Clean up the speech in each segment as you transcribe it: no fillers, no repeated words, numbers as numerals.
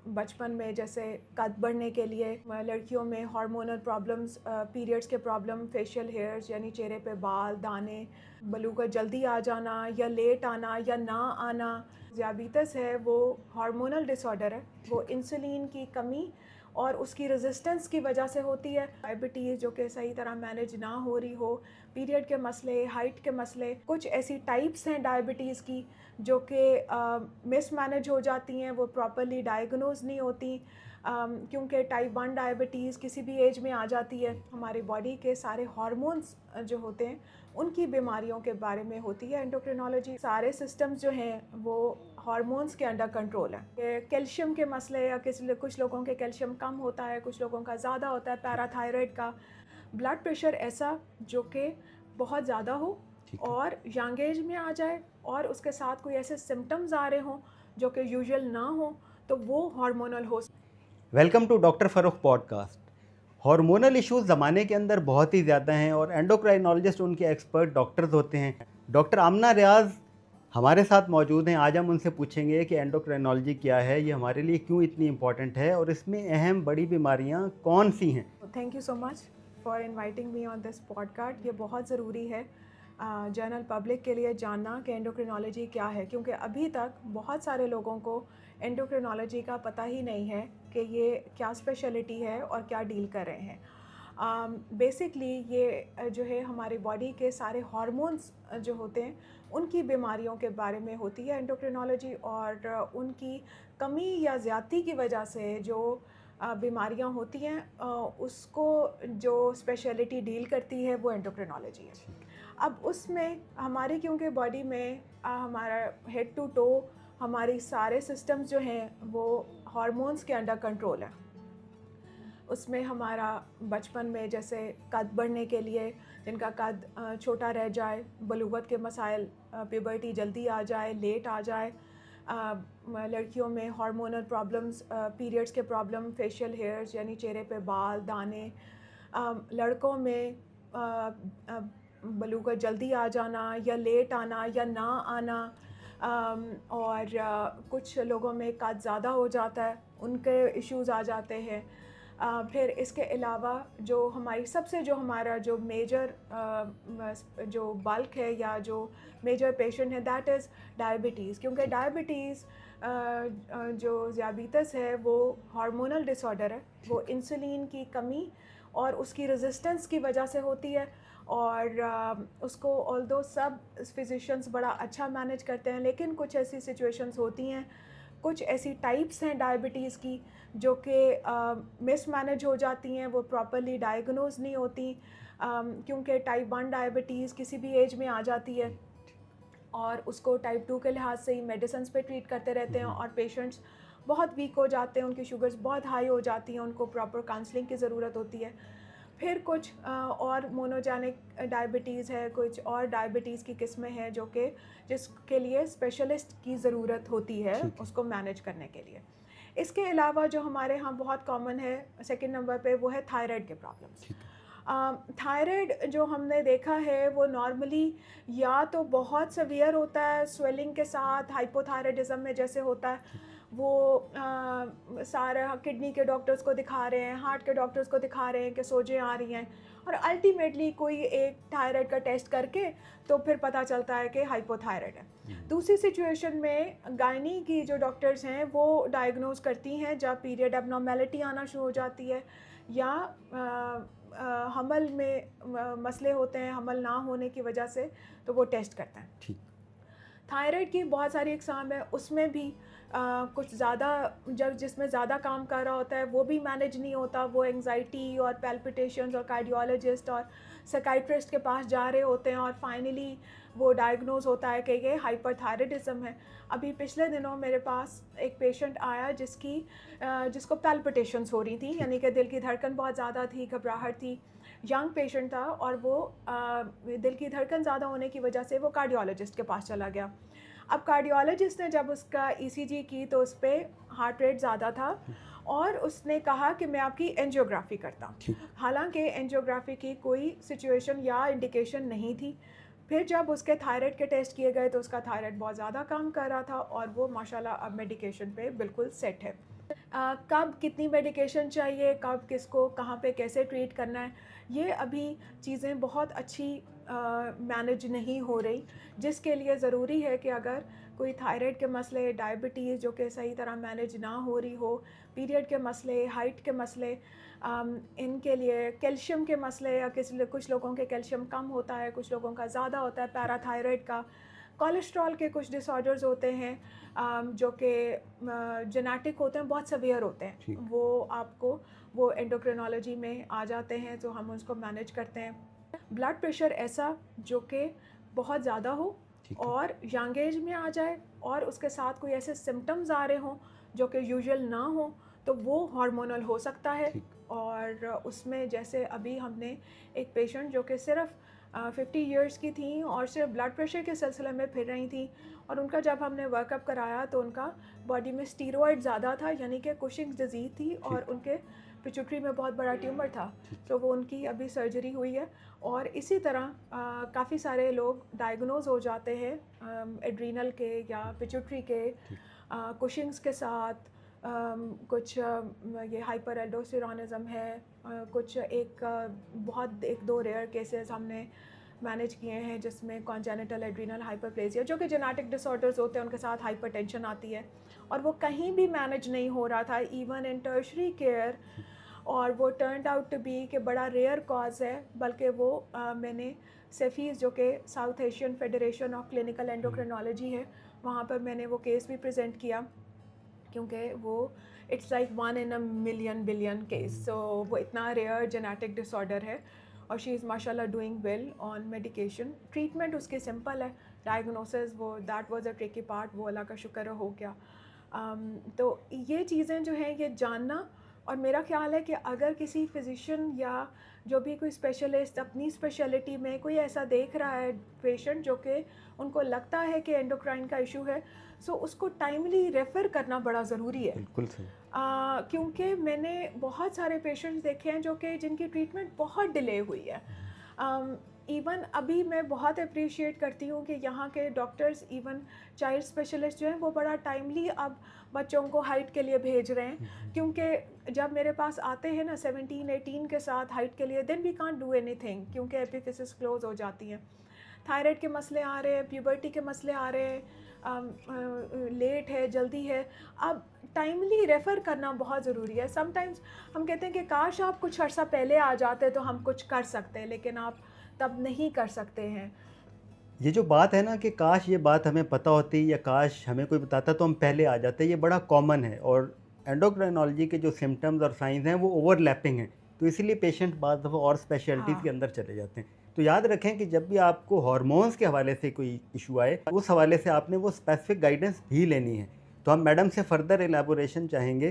बचपन में जैसे कद बढ़ने के लिए लड़कियों में हार्मोनल प्रॉब्लम्स, पीरियड्स के प्रॉब्लम, फेशियल हेयर्स यानी चेहरे पे बाल, दाने, बलूगत जल्दी आ जाना या लेट आना या ना आना। ज़ियाबीतस है वो हार्मोनल डिसऑर्डर है, वो इंसुलिन की कमी और उसकी रेजिस्टेंस की वजह से होती है। डायबिटीज़ जो कि सही तरह मैनेज ना हो रही हो, पीरियड के मसले, हाइट के मसले, कुछ ऐसी टाइप्स हैं डायबिटीज़ की जो कि मिसमैनेज हो जाती हैं, वो प्रॉपरली डायग्नोज नहीं होती। क्योंकि टाइप 1 डायबिटीज़ किसी भी एज में आ जाती है। हमारी बॉडी के सारे हार्मोन्स जो होते हैं उनकी बीमारियों के बारे में होती है एंडोक्रिनोलॉजी। सारे सिस्टम्स जो हैं वो हार्मोन्स के अंडर कंट्रोल है। कैल्शियम के मसले या कुछ लोगों के कैल्शियम कम होता है, कुछ लोगों का ज़्यादा होता है, पैराथायराइड का, ब्लड प्रेशर ऐसा जो कि बहुत ज़्यादा हो और यंग एज में आ जाए और उसके साथ कोई ऐसे सिम्टम्स आ रहे हों जो कि यूजुअल ना हो, तो वो हार्मोनल हो। Welcome to doctor Farrukh podcast. Hormonal issues ज़माने के अंदर बहुत ही ज़्यादा हैं और एंडोक्राइनोलॉजिस्ट उनके एक्सपर्ट डॉक्टर्स होते हैं। डॉक्टर आमना रियाज हमारे साथ मौजूद हैं। आज हम उनसे पूछेंगे कि एंडोक्राइनोलॉजी क्या है, ये हमारे लिए क्यों इतनी इम्पॉर्टेंट है और इसमें अहम बड़ी बीमारियां कौन सी हैं। Thank you so much for inviting me on this podcast. ये बहुत ज़रूरी है जनरल पब्लिक के लिए जानना कि एंडोक्रिनोलॉजी क्या है, क्योंकि अभी तक बहुत सारे लोगों को एंडोक्रिनोलॉजी का पता ही नहीं है कि ये क्या स्पेशलिटी है और क्या डील कर रहे हैं। बेसिकली ये जो है हमारी बॉडी के सारे हार्मोन्स जो होते हैं उनकी बीमारियों के बारे में होती है एंडोक्रिनोलॉजी, और उनकी कमी या ज़्यादती की वजह से जो बीमारियां होती हैं उसको जो स्पेशलिटी डील करती है वो एंडोक्रिनोलॉजी है। अब उसमें हमारी क्योंकि बॉडी में हमारा हेड टू टो हमारी सारे सिस्टम्स जो हैं वो हार्मोन्स के अंडर कंट्रोल है। उसमें हमारा बचपन में जैसे कद बढ़ने के लिए, जिनका कद छोटा रह जाए, बलूगत के मसाइल, प्यूबर्टी जल्दी आ जाए, लेट आ जाए, लड़कियों में हार्मोनल प्रॉब्लम्स, पीरियड्स के प्रॉब्लम, फेशियल हेयर्स यानी चेहरे पे बाल, दाने, लड़कों में बलूगत जल्दी आ जाना या लेट आना या ना आना, और कुछ लोगों में कद ज़्यादा हो जाता है, उनके इश्यूज़ आ जाते हैं। फिर इसके अलावा जो हमारा जो मेजर जो बल्क है या जो मेजर पेशेंट है दैट इज़ डायबिटीज़, क्योंकि डायबिटीज़ जो ज़ियाबीतस है वो हार्मोनल डिसऑर्डर है, वो इंसुलिन की कमी और उसकी रेजिस्टेंस की वजह से होती है। और उसको ऑल्दो सब फिजिशियंस बड़ा अच्छा मैनेज करते हैं, लेकिन कुछ ऐसी सिचुएशंस होती हैं, कुछ ऐसी टाइप्स हैं डायबिटीज़ की जो कि मिसमैनेज हो जाती हैं, वो प्रॉपरली डायग्नोज नहीं होती। क्योंकि टाइप 1 डायबिटीज़ किसी भी एज में आ जाती है और उसको टाइप 2 के लिहाज से ही मेडिसिन पे ट्रीट करते रहते हैं और पेशेंट्स बहुत वीक हो जाते हैं, उनकी शुगर्स बहुत हाई हो जाती हैं, उनको प्रॉपर काउंसलिंग की ज़रूरत होती है। फिर कुछ और मोनोजेनिक डायबिटीज़ है, कुछ और डायबिटीज़ की किस्में हैं जो कि जिसके लिए स्पेशलिस्ट की ज़रूरत होती है उसको मैनेज करने के लिए। इसके अलावा जो हमारे यहाँ बहुत कॉमन है सेकंड नंबर पे वो है थायराइड के प्रॉब्लम्स। थायराइड जो हमने देखा है वो नॉर्मली या तो बहुत सीवियर होता है स्वेलिंग के साथ, हाइपोथायराइडिज्म में जैसे होता है वो सारे किडनी के डॉक्टर्स को दिखा रहे हैं, हार्ट के डॉक्टर्स को दिखा रहे हैं कि सोजें आ रही हैं, और अल्टीमेटली कोई एक थायराइड का टेस्ट करके तो फिर पता चलता है कि हाइपोथायराइड है। दूसरी सिचुएशन में गायनी की जो डॉक्टर्स हैं वो डायग्नोज करती हैं जब पीरियड एबनॉर्मेलिटी आना शुरू हो जाती है या हमल में मसले होते हैं, हमल ना होने की वजह से, तो वो टेस्ट करता है। थायराइड की बहुत सारी इकसाम है, उसमें भी कुछ ज़्यादा जब जिसमें ज़्यादा काम कर रहा होता है वो भी मैनेज नहीं होता, वो एंग्जाइटी और पैल्पिटेशंस और कार्डियोलॉजिस्ट और साइकियाट्रिस्ट के पास जा रहे होते हैं और फाइनली वो डायग्नोज होता है कि ये हाइपरथायराइडिज्म है। अभी पिछले दिनों मेरे पास एक पेशेंट आया जिसको पैल्पिटेशंस हो रही थी, यानी कि दिल की धड़कन बहुत ज़्यादा थी, घबराहट थी, यंग पेशेंट था, और वो दिल की धड़कन ज़्यादा होने की वजह से वो कार्डियोलॉजिस्ट के पास चला गया। अब कार्डियोलॉजिस्ट ने जब उसका ईसीजी की तो उस पर हार्ट रेट ज़्यादा था और उसने कहा कि मैं आपकी एंजियोग्राफी करता हूँ, हालांकि एंजियोग्राफी की कोई सिचुएशन या इंडिकेशन नहीं थी। फिर जब उसके थायराइड के टेस्ट किए गए तो उसका थायराइड बहुत ज़्यादा काम कर रहा था और वो माशाल्लाह अब मेडिकेशन पे बिल्कुल सेट है। कब कितनी मेडिकेशन चाहिए, कब किसको कहाँ पे कैसे ट्रीट करना है, ये अभी चीज़ें बहुत अच्छी मैनेज नहीं हो रही, जिसके लिए ज़रूरी है कि अगर कोई थायराइड के मसले, डायबिटीज़ जो कि सही तरह मैनेज ना हो रही हो, पीरियड के मसले, हाइट के मसले, इनके लिए कैल्शियम के मसले, या कुछ लोगों के कैल्शियम कम होता है, कुछ लोगों का ज़्यादा होता है, पैराथायराइड का, कोलेस्ट्रॉल के कुछ डिसऑर्डर्स होते हैं जो कि जेनेटिक होते हैं, बहुत सीवियर होते हैं, वो आपको वो एंडोक्रिनोलॉजी में आ जाते हैं, तो हम उसको मैनेज करते हैं। ब्लड प्रेशर ऐसा जो कि बहुत ज़्यादा हो और यंग एज में आ जाए और उसके साथ कोई ऐसे सिम्टम्स आ रहे हों जो कि यूजुअल ना हो, तो वो हार्मोनल हो सकता है। और उसमें जैसे अभी हमने एक पेशेंट जो कि सिर्फ 50 इयर्स की थी और सिर्फ ब्लड प्रेशर के सिलसिले में फिर रही थी, और उनका जब हमने वर्कअप कराया तो उनका बॉडी में स्टीरॉयड ज़्यादा था, यानी कि कुशिंग्स डिजीज़ थी, और उनके पिट्यूटरी में बहुत बड़ा ट्यूमर था, तो वो उनकी अभी सर्जरी हुई है। और इसी तरह काफ़ी सारे लोग डायग्नोज हो जाते हैं एड्रीनल के या पिट्यूटरी के कुशिंग्स के साथ। कुछ ये हाइपर एल्डोस्टेरोनिज्म है, कुछ एक दो रेयर केसेस हमने मैनेज किए हैं जिसमें कॉन्जेनिटल एड्रीनल हाइपरप्लेजिया जो कि जेनेटिक डिसऑर्डर्स होते हैं, उनके साथ हाइपरटेंशन आती है, और वो कहीं भी मैनेज नहीं हो रहा था इवन इन टर्शरी केयर, और वो टर्नड आउट टू बी कि बड़ा रेयर कॉज है, बल्कि वो मैंने सेफीज़ जो कि south Asian federation of clinical endocrinology है, वहाँ पर मैंने वो केस भी प्रेजेंट किया, क्योंकि वो it's like 1 in a million billion case, so वो इतना रेयर जेनेटिक डिसऑर्डर है, और शी इज़ माशाल्लाह doing well on medication. Treatment उसकी सिंपल है, डायग्नोसिस वो that was a tricky part, वो अल्लाह का शुक्र हो गया। तो ये चीज़ें जो हैं ये जानना, और मेरा ख्याल है कि अगर किसी फिजिशियन या जो भी कोई स्पेशलिस्ट अपनी स्पेशलिटी में कोई ऐसा देख रहा है पेशेंट जो कि उनको लगता है कि एंडोक्राइन का इशू है, सो उसको टाइमली रेफ़र करना बड़ा ज़रूरी है। बिल्कुल सही। क्योंकि मैंने बहुत सारे पेशेंट्स देखे हैं जो कि जिनकी ट्रीटमेंट बहुत डिले हुई है। इवन अभी मैं बहुत अप्रिशिएट करती हूँ कि यहाँ के डॉक्टर्स, इवन चाइल्ड स्पेशलिस्ट जो हैं, वो बड़ा टाइमली अब बच्चों को हाइट के लिए भेज रहे हैं, क्योंकि जब मेरे पास आते हैं ना 17-18 के साथ हाइट के लिए, then we can't do anything, क्योंकि एपिफिसिस क्लोज हो जाती हैं, थायराइड के मसले आ रहे हैं, प्यूबर्टी के मसले आ रहे हैं, लेट है, जल्दी है, अब टाइमली रेफ़र करना बहुत ज़रूरी है। समटाइम्स हम कहते हैं कि काश आप कुछ अर्सा पहले आ जाते तो हम कुछ कर सकते हैं, लेकिन आप तब नहीं कर सकते हैं। ये जो बात है ना कि काश ये बात हमें पता होती या काश हमें कोई बताता तो हम पहले आ जाते, ये बड़ा कॉमन है, और एंडोक्राइनोलॉजी के जो सिम्टम्स और साइंस हैं वो ओवरलैपिंग हैं, तो इसीलिए पेशेंट बाद दफ़ा और स्पेशलिटीज़ के अंदर चले जाते हैं। तो याद रखें कि जब भी आपको हार्मोन्स के हवाले से कोई इशू आए, उस हवाले से आपने वो स्पेसिफिक गाइडेंस भी लेनी है। तो हम मैडम से फर्दर एलेबोरेशन चाहेंगे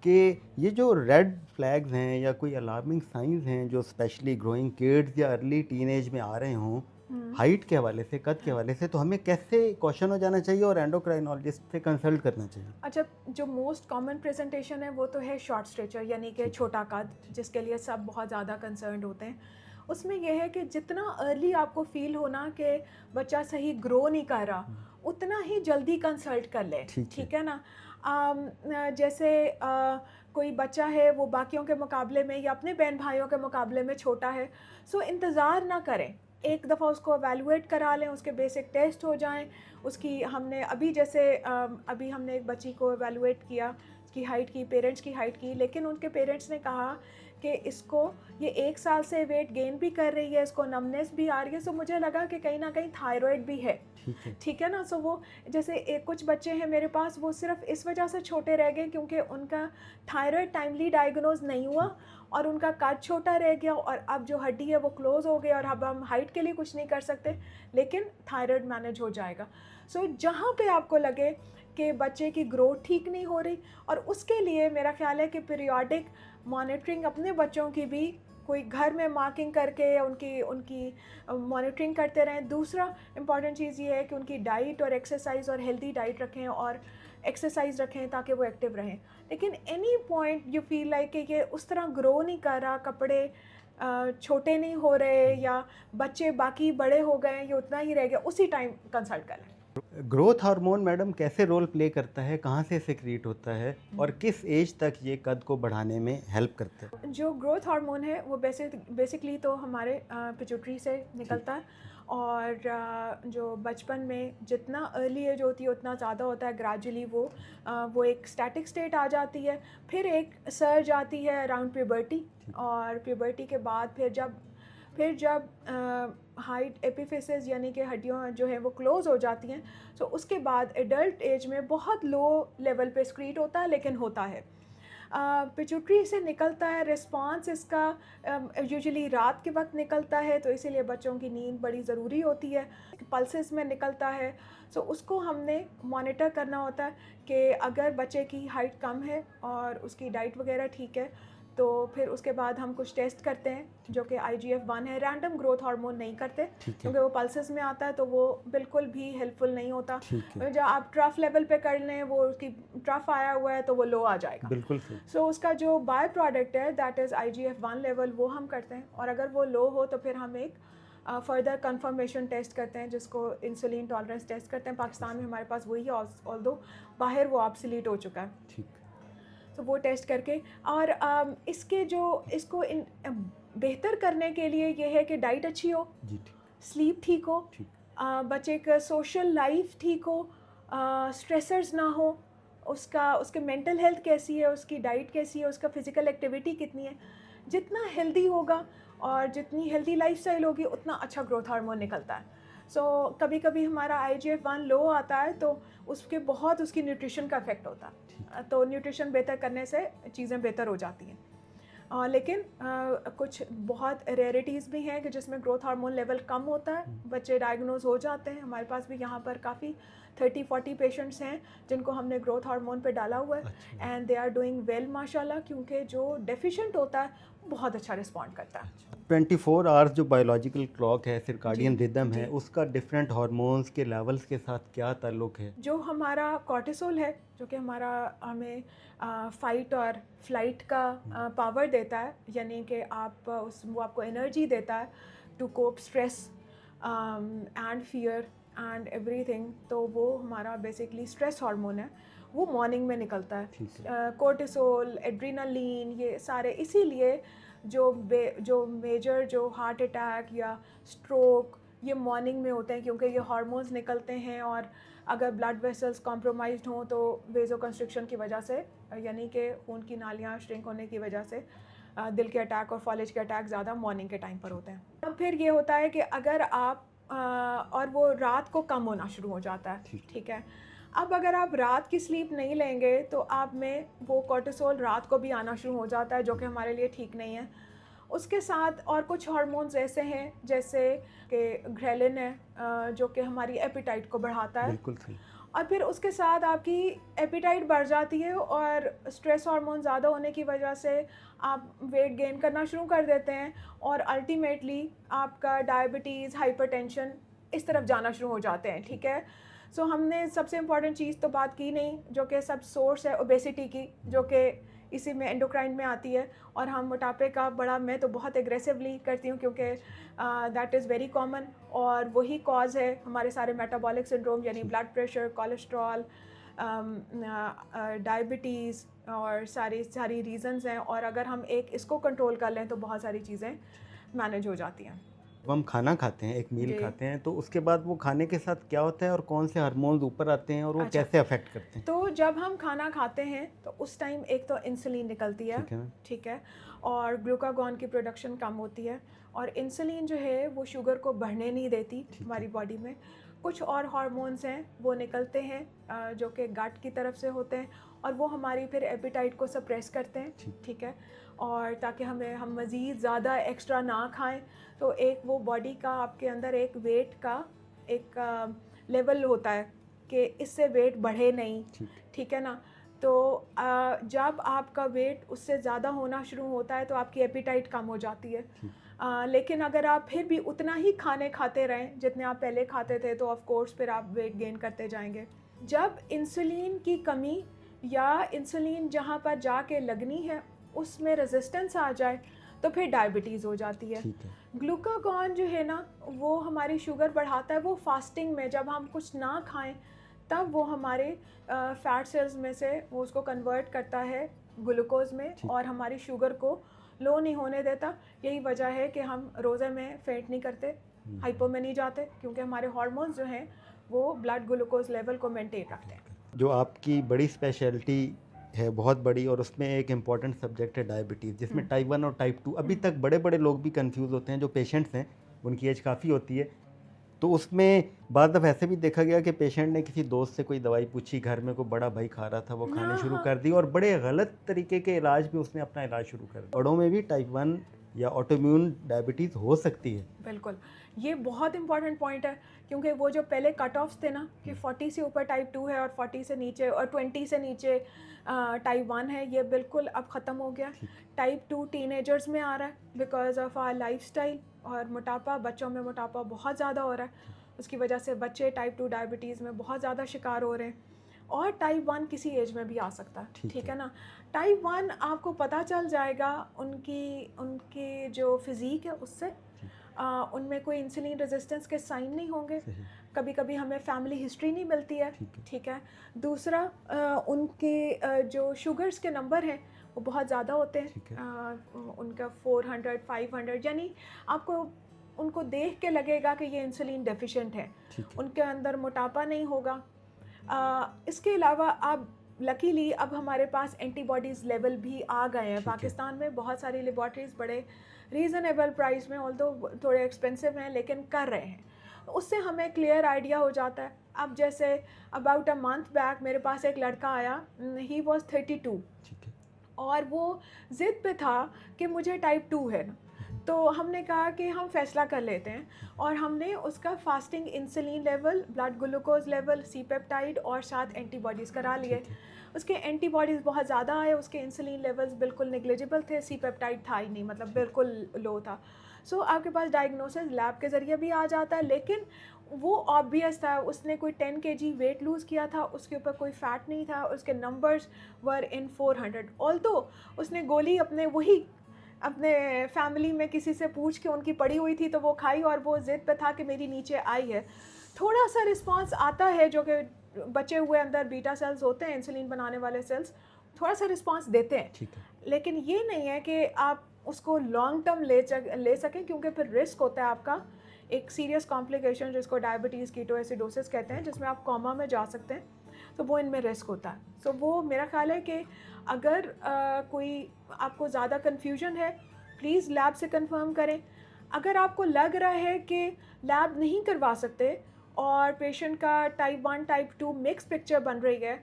कि ये जो रेड फ्लैग्स हैं या कोई अलार्मिंग साइंस हैं जो स्पेशली ग्रोइंग किड्स या अर्ली टीनेज में आ रहे हों, हाइट के हवाले से, कद के हवाले से, तो हमें कैसे क्वेश्चन हो जाना चाहिए और एंडोक्राइनोलॉजिस्ट से कंसल्ट करना चाहिए? अच्छा, जो मोस्ट कॉमन प्रेजेंटेशन है वो तो है शॉर्ट स्ट्रेचर, यानी कि छोटा कद, जिसके लिए सब बहुत ज़्यादा कंसर्न होते हैं। उसमें यह है कि जितना अर्ली आपको फील होना कि बच्चा सही ग्रो नहीं कर रहा, उतना ही जल्दी कंसल्ट कर ले, ठीक है ना। जैसे कोई बच्चा है वो बाकियों के मुकाबले में या अपने बहन भाइयों के मुकाबले में छोटा है, सो इंतज़ार ना करें, एक दफ़ा उसको एवेलुएट करा लें, उसके बेसिक टेस्ट हो जाएं। उसकी हमने अभी जैसे अभी हमने एक बच्ची को एवेलुएट किया, उसकी हाइट की, पेरेंट्स की हाइट की, लेकिन उनके पेरेंट्स ने कहा कि इसको ये 1 साल से वेट गेन भी कर रही है, इसको नमनेस भी आ रही है, सो मुझे लगा कि कहीं ना कहीं थायराइड भी है, ठीक है ना। सो वो जैसे कुछ बच्चे हैं मेरे पास, वो सिर्फ इस वजह से छोटे रह गए क्योंकि उनका थायराइड टाइमली डायग्नोज नहीं हुआ और उनका कद छोटा रह गया, और अब जो हड्डी है वो क्लोज हो गई, और अब हम हाइट के लिए कुछ नहीं कर सकते, लेकिन थायराइड मैनेज हो जाएगा। सो जहाँ पे आपको लगे कि बच्चे की ग्रोथ ठीक नहीं हो रही, और उसके लिए मेरा ख्याल है कि पीरियोडिक मॉनिटरिंग अपने बच्चों की भी कोई घर में मार्किंग करके उनकी मॉनिटरिंग करते रहें। दूसरा इम्पॉर्टेंट चीज़ ये है कि उनकी डाइट और एक्सरसाइज और हेल्दी डाइट रखें और एक्सरसाइज रखें ताकि वो एक्टिव रहें। लेकिन any point you feel like कि ये उस तरह ग्रो नहीं कर रहा, कपड़े छोटे नहीं हो रहे, या बच्चे बाकी बड़े हो गए, ये उतना ही रह गया, उसी टाइम कंसल्ट करें। ग्रोथ हार्मोन मैडम कैसे रोल प्ले करता है, कहाँ से सिक्रीट होता है और किस एज तक ये कद को बढ़ाने में हेल्प करता है? जो ग्रोथ हार्मोन है वो बेसिकली तो हमारे पिट्यूटरी से निकलता है, और जो बचपन में जितना अर्ली एज होती है उतना ज़्यादा होता है, ग्रेजुअली वो एक स्टैटिक स्टेट आ जाती है, फिर एक सर्ज आती है अराउंड प्यूबर्टी, और प्यूबर्टी के बाद फिर जब हाइट एपिफिसिस यानी कि हड्डियाँ जो है वो क्लोज हो जाती हैं, तो उसके बाद एडल्ट एज में बहुत लो लेवल पे स्क्रीट होता है, लेकिन होता है। पिट्यूटरी से निकलता है, रिस्पांस इसका यूजुअली रात के वक्त निकलता है, तो इसीलिए बच्चों की नींद बड़ी ज़रूरी होती है। पल्सेस में निकलता है, सो उसको हमने मॉनिटर करना होता है कि अगर बच्चे की हाइट कम है और उसकी डाइट वगैरह ठीक है, तो फिर उसके बाद हम कुछ टेस्ट करते हैं जो कि IGF-1 है। रैंडम ग्रोथ हार्मोन नहीं करते क्योंकि वो पल्सेस में आता है, तो वो बिल्कुल भी हेल्पफुल नहीं होता। जब आप ट्रफ लेवल पे कर लें, वो उसकी ट्रफ आया हुआ है तो वो लो आ जाएगा, बिल्कुल। सो उसका जो बाय प्रोडक्ट है दैट इज़ IGF-1 लेवल, वो हम करते हैं, और अगर वो लो हो तो फिर हम एक फर्दर कंफर्मेशन टेस्ट करते हैं जिसको इंसुलिन टॉलरेंस टेस्ट करते हैं। पाकिस्तान में हमारे पास वही है, ऑल्दो बाहर वो ऑब्सोलीट हो चुका है। ठीक। तो वो टेस्ट करके, और इसको बेहतर करने के लिए ये है कि डाइट अच्छी हो, स्लीप ठीक हो, बच्चे का सोशल लाइफ ठीक हो, स्ट्रेसर्स ना हो, उसके मेंटल हेल्थ कैसी है, उसकी डाइट कैसी है, उसका फिज़िकल एक्टिविटी कितनी है। जितना हेल्दी होगा और जितनी हेल्दी लाइफस्टाइल होगी उतना अच्छा ग्रोथ हार्मोन निकलता है। कभी कभी हमारा IGF-1 लो आता है तो उसकी न्यूट्रिशन का इफेक्ट होता है, तो न्यूट्रिशन बेहतर करने से चीज़ें बेहतर हो जाती हैं। लेकिन कुछ बहुत रेयरिटीज़ भी हैं कि जिसमें ग्रोथ हार्मोन लेवल कम होता है, बच्चे डायग्नोज हो जाते हैं। हमारे पास भी यहाँ पर काफ़ी 30-40 पेशेंट्स हैं जिनको हमने ग्रोथ हार्मोन पे डाला हुआ है, and they are doing well माशाल्लाह, क्योंकि जो डेफिशिएंट होता है बहुत अच्छा रिस्पॉन्ड करता है। 24 आवर्स जो बायोलॉजिकल क्लॉक है, सर्काडियन रिदम है, उसका डिफरेंट हार्मोन्स के लेवल्स के साथ क्या ताल्लुक है? जो हमारा कॉर्टिसोल है, जो कि हमें फाइट और फ्लाइट का पावर देता है, यानी कि वो आपको एनर्जी देता है to cope stress and fear and everything, तो वो हमारा बेसिकली स्ट्रेस हार्मोन है, वो मॉर्निंग में निकलता है। कोर्टिसोल, एड्रीनालिन, ये सारे इसीलिए जो मेजर जो हार्ट अटैक या स्ट्रोक ये मॉर्निंग में होते हैं, क्योंकि ये हार्मोन्स निकलते हैं, और अगर ब्लड वेसल्स कॉम्प्रोमाइज्ड हों तो वेजो कंस्ट्रिक्शन की वजह से, यानी कि खून की नालियाँ श्रिंक होने की वजह से दिल के अटैक और फॉलेज के अटैक ज़्यादा मॉर्निंग के टाइम पर होते हैं। अब फिर ये होता है कि अगर आप और वो रात को कम होना शुरू हो जाता है, ठीक है। अब अगर आप रात की स्लीप नहीं लेंगे तो आप में वो कोर्टिसोल रात को भी आना शुरू हो जाता है, जो कि हमारे लिए ठीक नहीं है। उसके साथ और कुछ हार्मोन्स ऐसे हैं जैसे कि ग्रेलिन है, जो कि हमारी एपिटाइट को बढ़ाता है। बिल्कुल सही। और फिर उसके साथ आपकी एपिटाइट बढ़ जाती है, और स्ट्रेस हार्मोन ज़्यादा होने की वजह से आप वेट गेन करना शुरू कर देते हैं, और अल्टीमेटली आपका डायबिटीज़, हाइपरटेंशन इस तरफ जाना शुरू हो जाते हैं, ठीक है। सो हमने सबसे इम्पॉर्टेंट चीज़ तो बात की नहीं, जो कि सब सोर्स है ओबेसिटी की, जो कि इसी में एंडोक्राइन में आती है, और हम मोटापे का मैं तो बहुत एग्रेसिवली करती हूँ, क्योंकि दैट इज़ वेरी कॉमन, और वही कॉज है हमारे सारे मेटाबॉलिक सिंड्रोम, यानी ब्लड प्रेशर, कोलेस्ट्रॉल, डायबिटीज़, और सारी रीज़न्स हैं। और अगर हम इसको कंट्रोल कर लें तो बहुत सारी चीज़ें मैनेज हो जाती हैं। जब हम खाना खाते हैं, एक मील खाते हैं, तो उसके बाद वो खाने के साथ क्या होता है और कौन से हार्मोन्स ऊपर आते हैं और वो कैसे अफेक्ट करते हैं? तो जब हम खाना खाते हैं तो उस टाइम एक तो इंसुलिन निकलती है, ठीक है, और ग्लूकागॉन की प्रोडक्शन कम होती है, और इंसुलिन जो है वो शुगर को बढ़ने नहीं देती हमारी बॉडी में। कुछ और हार्मोन्स हैं वो निकलते हैं जो कि गट की तरफ से होते हैं, और वो हमारी फिर एपिटाइट को सप्रेस करते हैं, ठीक है, और ताकि हम मज़ीद ज़्यादा एक्स्ट्रा ना खाएं। तो एक वो बॉडी का आपके अंदर एक वेट का एक लेवल होता है कि इससे वेट बढ़े नहीं, ठीक है ना। तो जब आपका वेट उससे ज़्यादा होना शुरू होता है तो आपकी एपिटाइट कम हो जाती है। लेकिन अगर आप फिर भी उतना ही खाने खाते रहें जितने आप पहले खाते थे, तो ऑफ कोर्स फिर आप वेट गेन करते जाएंगे। जब इंसुलिन की कमी या इंसुलिन जहाँ पर जाके लगनी है उसमें रेजिस्टेंस आ जाए, तो फिर डायबिटीज़ हो जाती है। ठीक है। ग्लूकागॉन जो है ना वो हमारी शुगर बढ़ाता है, वो फास्टिंग में जब हम कुछ ना खाएं तब वो हमारे फैट सेल्स में से वो उसको कन्वर्ट करता है ग्लूकोज में और हमारी शुगर को लो नहीं होने देता। यही वजह है कि हम रोज़े में फेंट नहीं करते, हाइपो में नहीं जाते, क्योंकि हमारे हार्मोन्स जो हैं वो ब्लड ग्लूकोज लेवल को मेंटेन रखते हैं। जो आपकी बड़ी स्पेशलिटी है, बहुत बड़ी, और उसमें एक इम्पॉर्टेंट सब्जेक्ट है डायबिटीज़, जिसमें टाइप 1 और टाइप 2 अभी तक बड़े बड़े लोग भी कंफ्यूज होते हैं। जो पेशेंट्स हैं उनकी एज काफ़ी होती है, तो उसमें बाद दफ़ा ऐसे भी देखा गया कि पेशेंट ने किसी दोस्त से कोई दवाई पूछी, घर में कोई बड़ा भाई खा रहा था, वो खाने शुरू कर दी और बड़े गलत तरीके के इलाज भी उसने अपना इलाज शुरू कर दिया। बड़ों में भी टाइप 1 या ऑटोइम्यून डायबिटीज़ हो सकती है। बिल्कुल, ये बहुत इंपॉर्टेंट पॉइंट है, क्योंकि वो जो पहले कट ऑफ्स थे ना कि 40 से ऊपर टाइप 2 है और 40 से नीचे और 20 से नीचे टाइप 1 है, ये बिल्कुल अब ख़त्म हो गया। टाइप 2 टीनेजर्स में आ रहा है बिकॉज ऑफ आवर लाइफस्टाइल, और मोटापा, बच्चों में मोटापा बहुत ज़्यादा हो रहा है, उसकी वजह से बच्चे टाइप 2 डायबिटीज़ में बहुत ज़्यादा शिकार हो रहे हैं। और टाइप 1 किसी एज में भी आ सकता है, ठीक है ना। टाइप 1 आपको पता चल जाएगा उनकी जो फिज़ीक है उससे, उनमें कोई इंसुलिन रेजिस्टेंस के साइन नहीं होंगे, कभी कभी हमें फैमिली हिस्ट्री नहीं मिलती है, ठीक है। दूसरा उनके जो शुगर्स के नंबर हैं वो बहुत ज़्यादा होते हैं, उनका 400 500, यानी आपको उनको देख के लगेगा कि ये इंसुलिन डेफिशिएंट है, उनके अंदर मोटापा नहीं होगा। इसके अलावा अब लकीली अब हमारे पास एंटीबॉडीज़ लेवल भी आ गए हैं। पाकिस्तान में बहुत सारी लेबॉर्ट्रीज़ बड़े रीज़नेबल प्राइस में, ऑल्दो थोड़े एक्सपेंसिव हैं, लेकिन कर रहे हैं, उससे हमें क्लियर आइडिया हो जाता है। अब जैसे अबाउट अ मंथ बैक मेरे पास एक लड़का आया, ही वाज 32 और वो ज़िद पे था कि मुझे टाइप 2 है ना, तो हमने कहा कि हम फैसला कर लेते हैं, और हमने उसका fasting insulin level, blood glucose level, C peptide और साथ एंटीबॉडीज़ करा लिए। उसके एंटीबॉडीज़ बहुत ज़्यादा आए, उसके इंसुलिन लेवल्स बिल्कुल नेग्लिजिबल थे, सी पेप्टाइड था ही नहीं, मतलब बिल्कुल लो था। सो आपके पास डायग्नोसिस लैब के ज़रिए भी आ जाता है, लेकिन वो ऑब्वियस था, उसने कोई 10 kg वेट लूज़ किया था, उसके ऊपर कोई फ़ैट नहीं था, उसके नंबर्स वर इन 400। ऑल्दो उसने गोली अपने फैमिली में किसी से पूछ के उनकी पड़ी हुई थी तो वो खाई, और वो ज़िद पे था कि मेरी नीचे आई है। थोड़ा सा रिस्पांस आता है, जो कि बचे हुए अंदर बीटा सेल्स होते हैं, इंसुलिन बनाने वाले सेल्स, थोड़ा सा रिस्पांस देते हैं, ठीक है। लेकिन ये नहीं है कि आप उसको लॉन्ग टर्म ले सकें, क्योंकि फिर रिस्क होता है आपका एक सीरियस कॉम्प्लिकेशन जिसको डायबिटीज़ कीटोएसिडोसिस कहते हैं, जिसमें आप कोमा में जा सकते हैं, तो वो इनमें रिस्क होता है। तो वो मेरा ख्याल है कि अगर कोई आपको ज़्यादा कन्फ्यूजन है, प्लीज़ लैब से कंफर्म करें। अगर आपको लग रहा है कि लैब नहीं करवा सकते और पेशेंट का टाइप 1 टाइप 2 मिक्स पिक्चर बन रही है,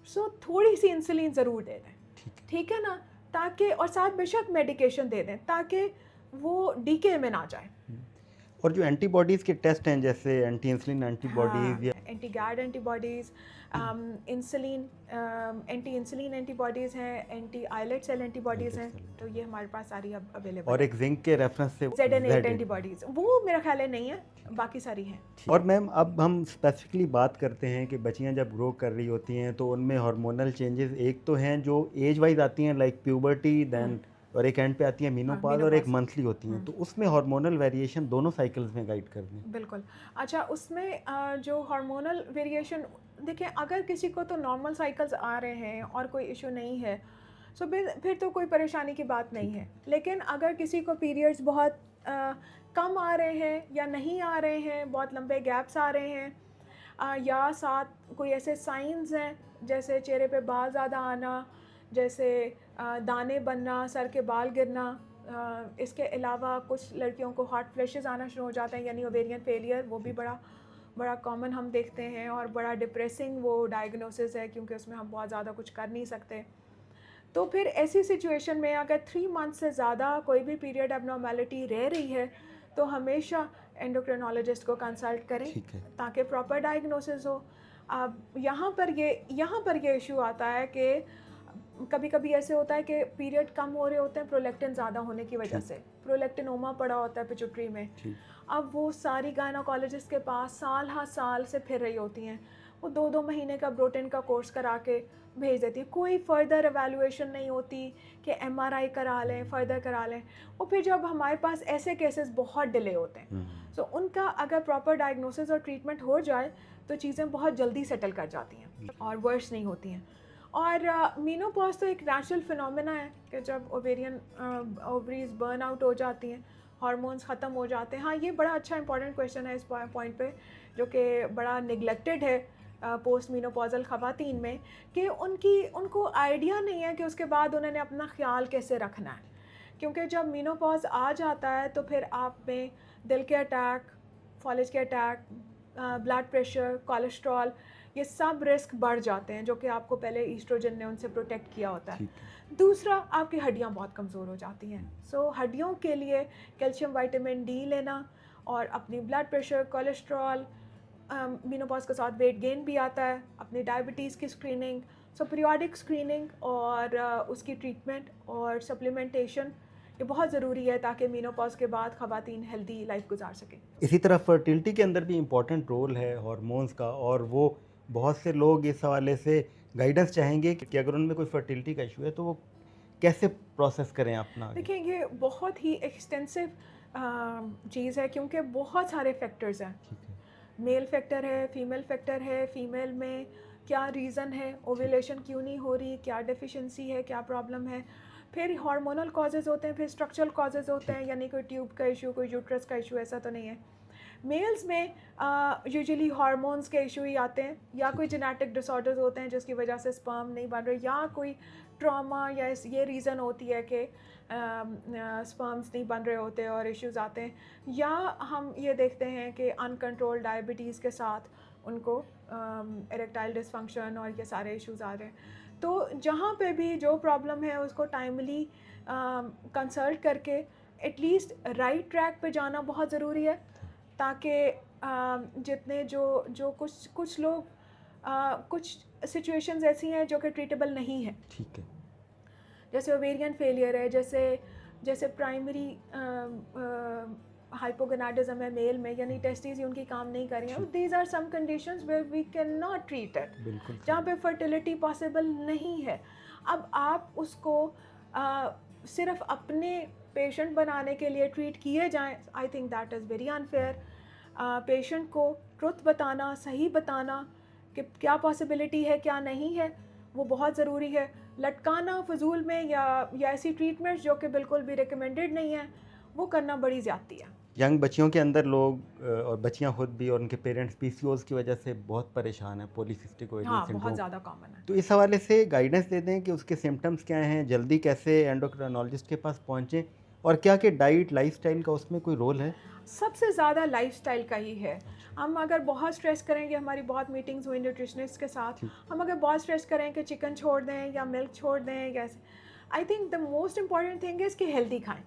सो थोड़ी सी इंसुलिन ज़रूर दे दें, ठीक है ना, ताकि, और साथ बेशक मेडिकेशन दे दें ताकि वो डीके में ना जाए। और जो एंटीबॉडीज़ के टेस्ट हैं, जैसे एंटी इंसुलिन एंटीबॉडीज़ या anti GAD antibodies, insulin anti insulin antibodies हैं, एंटी आइलेट सेल एंटीबॉडीज़ हैं, तो ये हमारे पास सारी अब अवेलेबल। और एक जिंक के रेफरेंस से ZN8 एंटीबॉडीज़, वो मेरा ख्याल है नहीं है, बाकी सारी हैं। और मैम अब हम स्पेसिफिकली बात करते हैं कि बच्चियां जब ग्रो कर रही होती हैं तो उनमें हार्मोनल चेंजेस एक तो हैं जो एज वाइज आती हैं, लाइक प्यूबर्टी, देन और एक एंड पे आती है मीनोपॉज, और एक मंथली होती हैं, तो उसमें हार्मोनल वेरिएशन दोनों साइकिल्स में गाइड कर दें। बिल्कुल। अच्छा, उसमें जो हार्मोनल वेरिएशन, देखिए अगर किसी को तो नॉर्मल साइकिल्स आ रहे हैं और कोई इशू नहीं है, सो फिर तो कोई परेशानी की बात नहीं है। लेकिन अगर किसी को पीरियड्स बहुत कम आ रहे हैं या नहीं आ रहे हैं, बहुत लंबे गैप्स आ रहे हैं, या साथ कोई ऐसे साइंस हैं जैसे चेहरे पे बाल ज़्यादा आना, जैसे दाने बनना, सर के बाल गिरना, इसके अलावा कुछ लड़कियों को हॉट फ्लैशेस आना शुरू हो जाते हैं, यानी ओवेरियन फेलियर, वो भी बड़ा कॉमन हम देखते हैं, और बड़ा डिप्रेसिंग वो डायग्नोसिस है, क्योंकि उसमें हम बहुत ज़्यादा कुछ कर नहीं सकते। तो फिर ऐसी सिचुएशन में अगर 3 मंथ से ज़्यादा कोई भी पीरियड एबनॉर्मेलिटी रह रही है, तो हमेशा एंडोक्रिनोलॉजिस्ट को कंसल्ट करें ताकि प्रॉपर डायग्नोसिस हो। अब यहाँ पर ये इशू आता है कि कभी कभी ऐसे होता है कि पीरियड कम हो रहे होते हैं प्रोलैक्टिन ज़्यादा होने की वजह से, प्रोलैक्टिनोमा पड़ा होता है पिट्यूटरी में। अब वो सारी गायनोकोलॉजिस्ट के पास साल हर साल से फिर रही होती हैं, वो 2-2 महीने का ब्रोटेन का कोर्स करा के भेज देती है। कोई फर्दर एवेलुएशन नहीं होती कि एमआरआई करा लें, फर्दर करा लें। और फिर जब हमारे पास ऐसे केसेस बहुत डिले होते हैं, सो उनका अगर प्रॉपर डायग्नोसिस और ट्रीटमेंट हो जाए तो चीज़ें बहुत जल्दी सेटल कर जाती हैं और वर्स नहीं होती हैं। और मीनोपॉज तो एक नेचुरल फिनोमेना है कि जब ओवरीज बर्न आउट हो जाती हैं, हार्मोन्स ख़त्म हो जाते हैं। हाँ, ये बड़ा अच्छा इंपॉर्टेंट क्वेश्चन है इस पॉइंट पे, जो कि बड़ा निगलेक्टेड है पोस्ट मीनोपॉजल ख़वातीन में, कि उनको आइडिया नहीं है कि उसके बाद उन्होंने अपना ख्याल कैसे रखना है। क्योंकि जब मीनोपॉज आ जाता है तो फिर आप में दिल के अटैक, फॉलिज के अटैक, ब्लड प्रेशर, कोलेस्ट्रॉल, ये सब रिस्क बढ़ जाते हैं जो कि आपको पहले ईस्ट्रोजन ने उनसे प्रोटेक्ट किया होता है। दूसरा, आपकी हड्डियां बहुत कमज़ोर हो जाती हैं। सो हड्डियों के लिए कैल्शियम, विटामिन डी लेना, और अपनी ब्लड प्रेशर, कोलेस्ट्रॉल, मीनोपॉज के साथ वेट गेन भी आता है, अपनी डायबिटीज़ की स्क्रीनिंग, सो पीरियोडिक स्क्रीनिंग और उसकी ट्रीटमेंट और सप्लीमेंटेशन ये बहुत ज़रूरी है ताकि मीनोपॉज के बाद ख़वातीन हेल्दी लाइफ गुजार सकें। इसी तरह फर्टिलिटी के अंदर भी इम्पॉर्टेंट रोल है हार्मोन्स का, और वो बहुत से लोग इस हवाले से गाइडेंस चाहेंगे कि अगर उनमें कोई फर्टिलिटी का इशू है तो वो कैसे प्रोसेस करें अपना। देखिए, ये बहुत ही एक्सटेंसिव चीज़ है क्योंकि बहुत सारे फैक्टर्स हैं। मेल फैक्टर है, फीमेल फैक्टर है, फीमेल में क्या रीज़न है, ओव्यूलेशन क्यों नहीं हो रही, क्या डेफिशिएंसी है, क्या प्रॉब्लम है, फिर हार्मोनल कॉजेज़ होते हैं, फिर स्ट्रक्चरल कॉजेज़ होते हैं, यानी कोई ट्यूब का इशू, कोई यूट्रस का इशू, ऐसा तो नहीं है। मेल्स में यूजुअली हार्मोन्स के इशू ही आते हैं, या कोई जेनेटिक डिसऑर्डर्स होते हैं जिसकी वजह से स्पर्म नहीं बन रहे, या कोई ट्रॉमा, या ये रीज़न होती है कि स्पर्म्स नहीं बन रहे होते और इश्यूज आते हैं, या हम ये देखते हैं कि अनकंट्रोल डायबिटीज़ के साथ उनको इरेक्टाइल डिसफंक्शन और ये सारे इश्यूज आ रहे हैं। तो जहाँ पे भी जो प्रॉब्लम है उसको टाइमली कंसल्ट करके एटलीस्ट राइट ट्रैक पे जाना बहुत ज़रूरी है, ताकि जितने जो कुछ लोग कुछ सिचुएशंस ऐसी हैं जो कि ट्रीटेबल नहीं है। ठीक है। जैसे ओवेरियन फेलियर है, जैसे प्राइमरी हाइपोगोनाडिज्म है मेल में, यानी टेस्टिस ही उनकी काम नहीं कर रही हैं। These are some conditions where we can not treat it, जहाँ पे फर्टिलिटी पॉसिबल नहीं है। अब आप उसको सिर्फ अपने पेशेंट बनाने के लिए ट्रीट किए जाएं, I think that is very unfair. Patient को ट्रुथ बताना, सही बताना कि क्या पॉसिबिलिटी है, क्या नहीं है, वो बहुत ज़रूरी है। लटकाना फजूल में या ऐसी ट्रीटमेंट जो कि बिल्कुल भी रिकमेंडेड नहीं है, वो करना बड़ी ज़्यादती है। यंग बच्चियों के अंदर लोग और बच्चियां खुद भी और उनके पेरेंट्स पीसीओएस की वजह से बहुत परेशान हैं, पॉलीसिस्टिक ओवेरियन सिंड्रोम। बहुत ज़्यादा कॉमन है। तो इस हवाले से गाइडेंस दे दें कि उसके सिम्टम्स क्या हैं, जल्दी कैसे एंडोक्रिनोलॉजिस्ट के पास पहुँचें, और क्या कि डाइट लाइफस्टाइल का उसमें कोई रोल है? सबसे ज़्यादा लाइफस्टाइल का ही है। हम अगर बहुत स्ट्रेस करेंगे, हमारी बहुत मीटिंग्स हुई न्यूट्रिशनिस्ट के साथ, हम अगर बहुत स्ट्रेस करें कि चिकन छोड़ दें या मिल्क छोड़ दें, या आई think the most important thing is कि हेल्दी खाएं।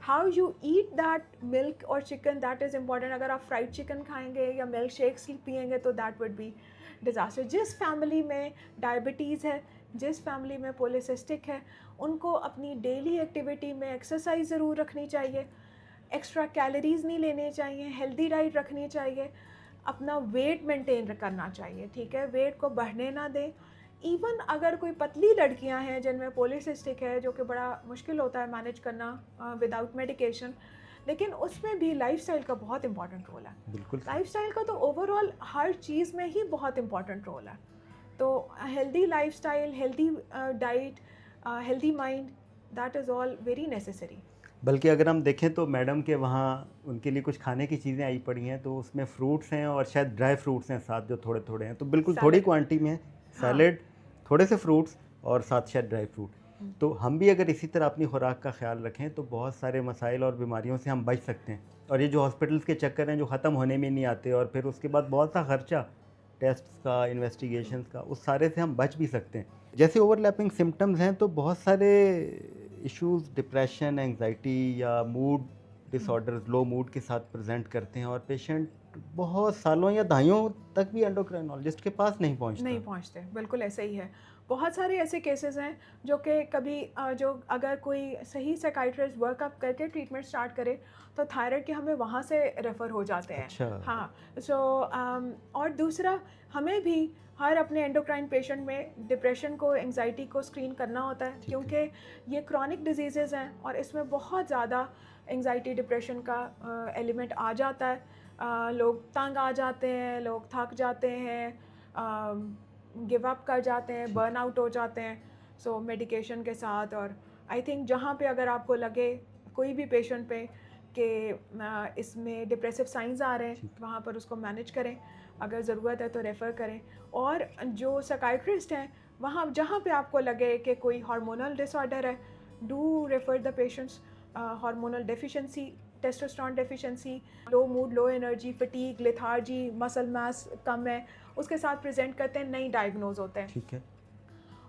How you eat that milk और चिकन, दैट इज़ इम्पॉर्टेंट। अगर आप फ्राइड चिकन खाएंगे या मिल्क शेक्स पिएंगे तो दैट वुड बी डिज़ास्टर। जिस फैमिली में डायबिटीज़ है, जिस फैमिली में पॉलीसिस्टिक है, उनको अपनी डेली एक्टिविटी में एक्सरसाइज ज़रूर रखनी चाहिए, एक्स्ट्रा कैलोरीज़ नहीं लेनी चाहिए, हेल्दी डाइट रखनी चाहिए, अपना वेट मेंटेन करना चाहिए। ठीक है, वेट को बढ़ने ना दें। इवन अगर कोई पतली लड़कियां हैं जिनमें पॉलीसिस्टिक है, जो कि बड़ा मुश्किल होता है मैनेज करना विदाउट मेडिकेशन, लेकिन उसमें भी लाइफस्टाइल का बहुत इंपॉर्टेंट रोल है। बिल्कुल, लाइफस्टाइल का तो ओवरऑल हर चीज़ में ही बहुत इंपॉर्टेंट रोल है। तो healthy lifestyle, healthy diet, healthy mind, that is all very necessary. बल्कि अगर हम देखें तो मैडम के वहाँ उनके लिए कुछ खाने की चीज़ें आई पड़ी हैं, तो उसमें फ्रूट्स हैं और शायद ड्राई फ्रूट्स हैं साथ, जो थोड़े थोड़े हैं, तो बिल्कुल थोड़ी क्वांटिटी में है। सैलेड, थोड़े से फ्रूट्स और साथ शायद ड्राई फ्रूट। तो हम भी अगर इसी तरह अपनी खुराक का ख्याल रखें तो बहुत सारे मसाइल और बीमारियों से हम बच सकते हैं। और ये जो हॉस्पिटल्स के चक्कर हैं जो ख़त्म होने में नहीं आते, और फिर उसके बाद बहुत सा खर्चा टेस्ट्स का, इन्वेस्टिगेशंस का, उस सारे से हम बच भी सकते हैं। जैसे ओवरलैपिंग सिम्टम्स हैं तो बहुत सारे इश्यूज़ डिप्रेशन, एंग्जाइटी या मूड डिसऑर्डर्स, लो मूड के साथ प्रेजेंट करते हैं, और पेशेंट बहुत सालों या दहाइयों तक भी एंडोक्राइनोलॉजिस्ट के पास नहीं पहुंचते। बिल्कुल ऐसा ही है। बहुत सारे ऐसे केसेस हैं जो कि कभी जो अगर कोई सही साइकाइट्रिस्ट वर्कअप करके ट्रीटमेंट स्टार्ट करे तो थायराइड के हमें वहाँ से रेफ़र हो जाते हैं। अच्छा। हाँ, सो और दूसरा हमें भी हर अपने एंडोक्राइन पेशेंट में डिप्रेशन को, एंजाइटी को स्क्रीन करना होता है, क्योंकि ये क्रॉनिक डिजीज़ेज़ हैं और इसमें बहुत ज़्यादा एंजाइटी डिप्रेशन का एलिमेंट आ जाता है। लोग तंग आ जाते हैं, लोग थक जाते हैं, गिव अप कर जाते हैं, बर्न आउट हो जाते हैं सो मेडिकेशन के साथ। और आई थिंक जहाँ पे अगर आपको लगे कोई भी पेशेंट पे कि इसमें डिप्रेसिव साइंस आ रहे हैं, वहाँ पर उसको मैनेज करें, अगर ज़रूरत है तो रेफ़र करें। और जो साइकाइट्रिस्ट हैं वहाँ जहाँ पे आपको लगे कि कोई हार्मोनल डिसऑर्डर है, do refer the patients. Hormonal deficiency, testosterone deficiency, low mood, low energy, fatigue, lethargy, muscle mass कम है, उसके साथ प्रेजेंट करते हैं, नहीं डायग्नोज होते हैं, ठीक है।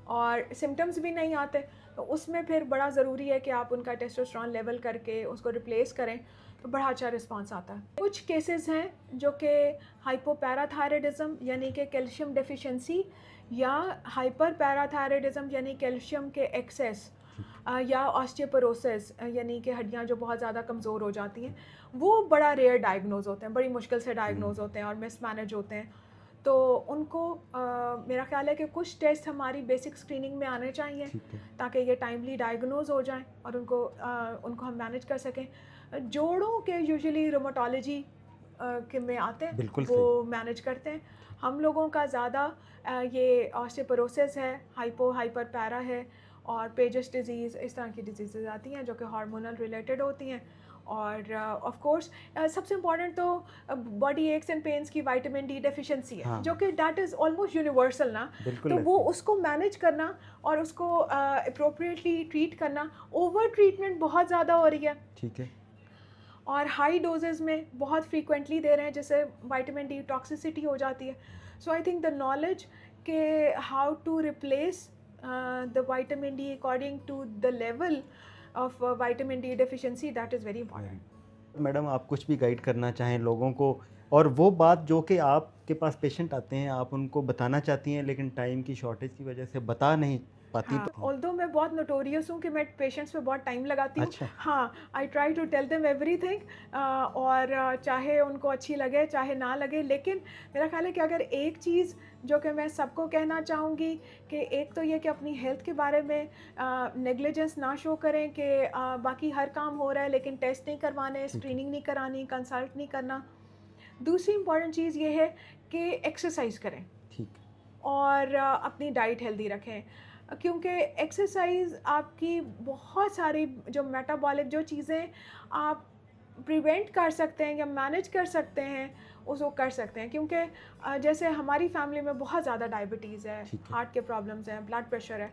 और सिम्टम्स भी नहीं आते, तो उसमें फिर बड़ा ज़रूरी है कि आप उनका टेस्टोस्टेरोन लेवल करके उसको रिप्लेस करें, तो बड़ा अच्छा रिस्पांस आता है। कुछ केसेस हैं जो कि हाइपोपैराथायराइडिज्म यानी कि कैल्शियम डेफिशिएंसी, या हाइपर पैराथायराइडिज्म यानी कैल्शियम के एक्सेस, या ऑस्टियोपोरोसिस यानी कि हड्डियाँ जो बहुत ज़्यादा कमज़ोर हो जाती हैं, वो बड़ा रेयर डायग्नोज होते हैं, बड़ी मुश्किल से डायग्नोज होते हैं और मिसमैनेज होते हैं। तो उनको मेरा ख्याल है कि कुछ टेस्ट हमारी बेसिक स्क्रीनिंग में आने चाहिए ताकि ये टाइमली डायग्नोज हो जाएं और उनको हम मैनेज कर सकें। जोड़ों के यूजुअली रोमेटोलॉजी के में आते हैं, वो मैनेज करते हैं। हम लोगों का ज़्यादा ये ऑस्टियोपोरोसिस है, हाइपर पैरा है, और पेजेस डिजीज़, इस तरह की डिजीज़ आती हैं जो कि हार्मोनल रिलेटेड होती हैं। और ऑफ कोर्स सबसे इम्पॉर्टेंट तो बॉडी एक्स एंड पेन्स की विटामिन डी डेफिशिएंसी है, जो कि दैट इज़ ऑलमोस्ट यूनिवर्सल ना, तो वो उसको मैनेज करना और उसको अप्रोप्रिएटली ट्रीट करना। ओवर ट्रीटमेंट बहुत ज़्यादा हो रही है, ठीक है, और हाई डोजेस में बहुत फ्रीक्वेंटली दे रहे हैं, जैसे विटामिन डी टॉक्सिसिटी हो जाती है। So I think the knowledge के how to replace the vitamin D according to the level of vitamin D deficiency, that is very important. Madam, आप कुछ भी गाइड करना चाहें लोगों को, और वो बात जो कि आपके पास पेशेंट आते हैं आप उनको बताना चाहती हैं लेकिन टाइम की शॉर्टेज की वजह से बता नहीं पाती। हाँ, ऑल्दो मैं बहुत नोटोरियस हूँ कि मैं पेशेंट्स पे बहुत टाइम लगाती हूँ। अच्छा। हाँ, I try to tell them everything, और चाहे उनको अच्छी लगे चाहे ना लगे, लेकिन मेरा ख्याल है कि अगर एक चीज़ जो कि मैं सबको कहना चाहूँगी कि एक तो ये कि अपनी हेल्थ के बारे में नेग्लिजेंस ना शो करें कि बाकी हर काम हो रहा है लेकिन टेस्ट नहीं करवाने, स्क्रीनिंग नहीं करानी, कंसल्ट नहीं करना। दूसरी इंपॉर्टेंट चीज़ ये है कि एक्सरसाइज करें, ठीक, और अपनी डाइट हेल्दी रखें, क्योंकि एक्सरसाइज आपकी बहुत सारी जो मेटाबॉलिक जो चीज़ें आप प्रिवेंट कर सकते हैं या मैनेज कर सकते हैं उसको कर सकते हैं। क्योंकि जैसे हमारी फैमिली में बहुत ज़्यादा डायबिटीज़ है, हार्ट के प्रॉब्लम्स हैं, ब्लड प्रेशर है,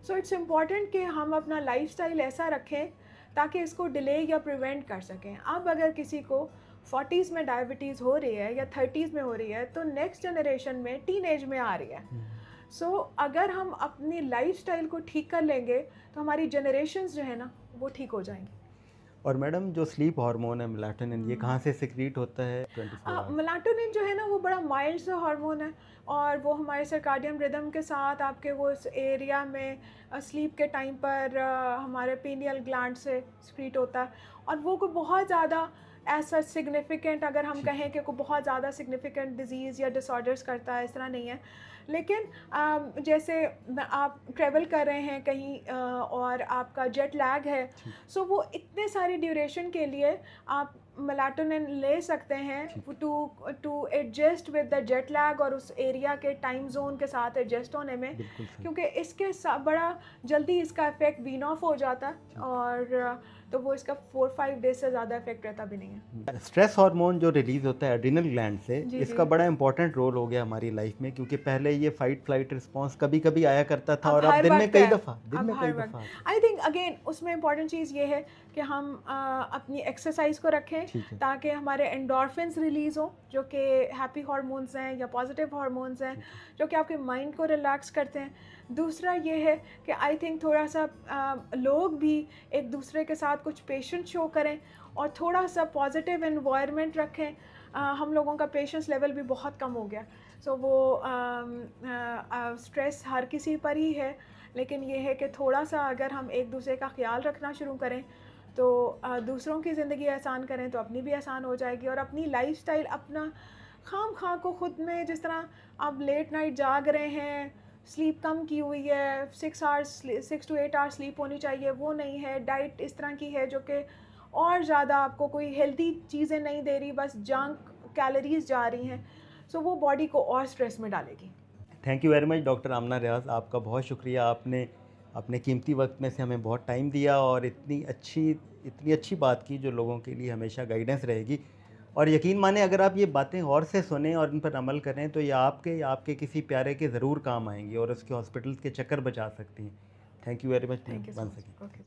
सो इट्स इम्पॉर्टेंट कि हम अपना लाइफस्टाइल ऐसा रखें ताकि इसको डिले या प्रिवेंट कर सकें। अब अगर किसी को 40s में डायबिटीज़ हो रही है या 30s में हो रही है तो नेक्स्ट जनरेशन में टीनेज में आ रही है। सो अगर हम अपनी लाइफस्टाइल को ठीक कर लेंगे तो हमारी जनरेशन्स जो है ना वो ठीक हो जाएंगी। और मैडम, जो स्लीप हार्मोन है मेलाटोनिन, ये कहाँ से सिक्रीट होता है? मेलाटोनिन जो है ना वो बड़ा माइल्ड सा हार्मोन है और वो हमारे सर्काडियन रिदम के साथ आपके वो इस एरिया में स्लीप के टाइम पर हमारे पीनियल ग्लैंड से सिक्रीट होता है। और वो कोई बहुत ज़्यादा ऐसा सिग्निफिकेंट अगर हम कहें कि कोई बहुत ज़्यादा सिग्निफिकेंट डिजीज़ या डिसऑर्डर्स करता है, इस तरह नहीं है। लेकिन जैसे आप ट्रैवल कर रहे हैं कहीं और आपका जेट लैग है, सो वो इतने सारी ड्यूरेशन के लिए आप मेलाटोनिन ले सकते हैं to adjust with the jet lag और उस एरिया के टाइम जोन के साथ एडजस्ट होने में, क्योंकि इसके बड़ा जल्दी इसका इफेक्ट वीन ऑफ हो जाता है और तो वो इसका 4-5 डेज से ज़्यादा इफेक्ट रहता भी नहीं है। स्ट्रेस हार्मोन जो रिलीज होता है एड्रिनल ग्लैंड से, इसका बड़ा इंपॉर्टेंट रोल हो गया हमारी लाइफ में, क्योंकि पहले ये फाइट फ्लाइट रिस्पांस कभी कभी आया करता था और अब दिन में कई दफ़ा आई थिंक अगेन उसमें इम्पॉर्टेंट चीज़ ये है कि हम अपनी एक्सरसाइज को रखें ताकि हमारे एंडोर्फिन्स रिलीज़ हों जो कि हैप्पी हार्मोन्स हैं या पॉजिटिव हार्मोन्स हैं जो कि आपके माइंड को रिलैक्स करते हैं। दूसरा ये है कि आई थिंक थोड़ा सा लोग भी एक दूसरे के साथ कुछ पेशेंस शो करें और थोड़ा सा पॉजिटिव एनवायरनमेंट रखें। हम लोगों का पेशेंस लेवल भी बहुत कम हो गया, सो वो स्ट्रेस हर किसी पर ही है, लेकिन ये है कि थोड़ा सा अगर हम एक दूसरे का ख्याल रखना शुरू करें तो दूसरों की ज़िंदगी आसान करें तो अपनी भी आसान हो जाएगी। और अपनी लाइफस्टाइल, अपना खाम खा को ख़ुद में, जिस तरह आप लेट नाइट जाग रहे हैं, स्लीप कम की हुई है, 6 to 8 आवर्स स्लीप होनी चाहिए, वो नहीं है। डाइट इस तरह की है जो कि और ज़्यादा आपको कोई हेल्दी चीज़ें नहीं दे रही, बस जंक कैलोरीज जा रही हैं, सो वो बॉडी को और स्ट्रेस में डालेगी। Thank you very much doctor Amna Riaz, आपका बहुत शुक्रिया। आपने अपने कीमती वक्त में से हमें बहुत टाइम दिया और इतनी अच्छी बात की जो लोगों के लिए हमेशा गाइडेंस रहेगी। और यकीन माने अगर आप ये बातें गौर से सुनें और इन पर अमल करें तो ये आपके किसी प्यारे के ज़रूर काम आएंगी और उसके हॉस्पिटल्स के चक्कर बचा सकती हैं। Thank you very much thank you so once much. Again. Okay.